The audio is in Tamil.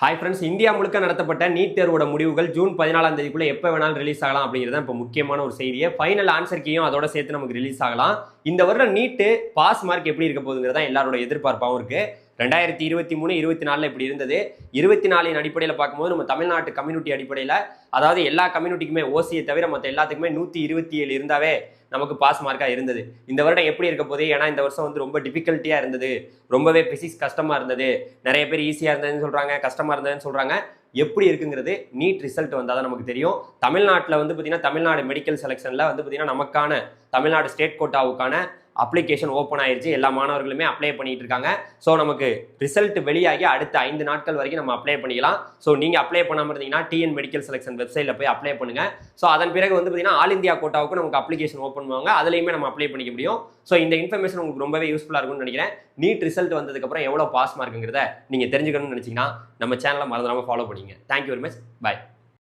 ஹாய் ஃப்ரெண்ட்ஸ், இந்தியா முழுக்க நடத்தப்பட்ட நீட் தேர்வோட முடிவுகள் ஜூன் 14ஆம் தேதிக்குள்ள எப்போ வேணாலும் ரிலீஸ் ஆகலாம் அப்படிங்கிறது இப்போ முக்கியமான ஒரு செய்தியை. ஃபைனல் ஆன்சர் கீயும் அதோட சேர்த்து நமக்கு ரிலீஸ் ஆகலாம். இந்த வருடம் நீட்டு பாஸ் மார்க் எப்படி இருக்க போகுதுங்கிறது தான் எல்லாரோட எதிர்பார்ப்பாகவும் இருக்கு. 2023, 24 இப்படி இருந்தது. 24 அடிப்படையில் பார்க்கும்போது நம்ம தமிழ்நாட்டு கம்யூனிட்டி அடிப்படையில், அதாவது எல்லா கம்யூனிட்டிக்குமே ஓசியை தவிர மற்ற எல்லாத்துக்குமே 127 இருந்தாவே நமக்கு பாஸ் மார்க்காக இருந்தது. இந்த வருடம் எப்படி இருக்க போகுது? ஏன்னா இந்த வருஷம் வந்து ரொம்ப டிஃபிகல்ட்டியாக இருந்தது, ரொம்பவே பிசிக்ஸ் கஷ்டமாக இருந்தது, நிறைய பேர் ஈஸியாக இருந்ததுன்னு சொல்கிறாங்க, கஷ்டமாக இருந்ததுன்னு சொல்கிறாங்க. எப்படி இருக்குங்கிறது நீட் ரிசல்ட் வந்தால் தான் நமக்கு தெரியும். தமிழ்நாட்டில் வந்து பார்த்தீங்கன்னா தமிழ்நாடு மெடிக்கல் செலெக்ஷனில் வந்து பார்த்தீங்கன்னா நமக்கான தமிழ்நாடு ஸ்டேட் கோட்டாவுக்கான அப்ளிகேஷன் ஓப்பன் ஆயிடுச்சு. எல்லா மாணவர்களுமே அப்ளை பண்ணிட்டு இருக்காங்க. ஸோ நமக்கு ரிசல்ட் வெளியாகி அடுத்த 5 நாட்கள் வரைக்கும் நம்ம அப்ளை பண்ணிக்கலாம். ஸோ நீங்கள் அப்ளை பண்ணாமல் இருந்தீங்கன்னா டிஎன் மெடிக்கல் செலெக்ஷன் வெப்சைட்டில் போய் அப்ளை பண்ணுங்க. ஸோ அதன் பிறகு வந்து பார்த்தீங்கன்னா ஆல் இந்தியா கோட்டாவுக்கு நமக்கு அப்ளிகேஷன் ஓப்பன் பண்ணுவாங்க. அதுலேயுமே நம்ம அப்ளை பண்ணிக்க முடியும். ஸோ இந்த இன்ஃபர்மேஷன் உங்களுக்கு ரொம்பவே யூஸ்ஃபுல்லாக இருக்கும்னு நினைக்கிறேன். நீட் ரிசல்ட் வந்ததுக்கப்புறம் எவ்வளோ பாஸ் மார்க்குங்கிறத நீங்கள் தெரிஞ்சுக்கணும்னு நினச்சிங்கன்னா நம்ம சேனலை மறந்துடாமல் ஃபாலோ பண்ணிங்க. Thank you very much. பாய்.